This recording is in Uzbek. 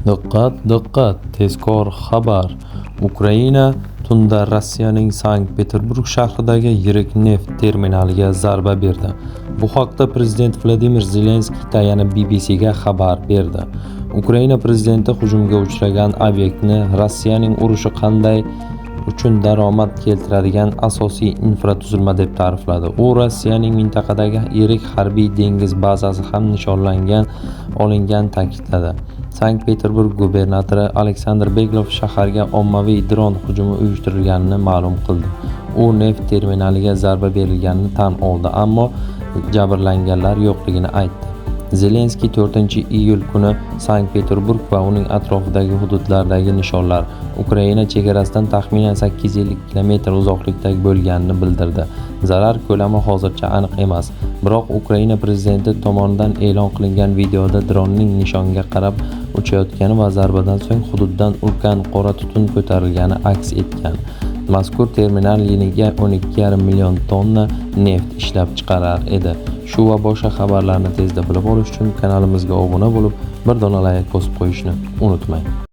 Diqqat, diqqat! Tezkor xabar! Ukraina tunda Rossiyaning Sankt-Peterburg shahridagi yirik neft terminaliga zarba berdi. Bu haqda prezident Vladimir Zelenskiy tayanib BBCga xabar berdi. Ukraina prezidenti hujumga uchragan obyektni Rossiyaning urushi qanday uchun daromad keltiradigan asosiy infratuzilma deb ta'rifladi. U Rossiyaning mintaqadagi yirik harbiy dengiz bazasi ham nishonlangan olingan ta'kidladi. Sankt-Peterburg gubernatori Aleksandr Beglov shaharga ommaviy dron hujumi uyushtirilganini ma'lum qildi. U neft terminaliga zarba berilganini tan oldi, ammo jabrlanganlar yo'qligini aytdi. Zelenskiy 4-iyul kuni Sankt-Peterburg va uning atrofidagi hududlardagi nishonlar Ukraina chegarasidan taxminan 850 kilometr uzoqlikda bo'lganini bildirdi. Zarar ko'lami hozircha aniq emas, biroq Ukraina prezidenti tomonidan e'lon qilingan videoda dronning nishonga qarab uchayotgani va zarbadan so'ng hududdan ulkan qora tutun ko'tarilgani aks etgan. Mazkur terminal yiliga 12,5 million tonna neft ishlab chiqarar edi. Shu va boshqa xabarlarni tezda bilib olish uchun kanalimizga obuna bo'lib, bir dona like bosib qo'yishni unutmang.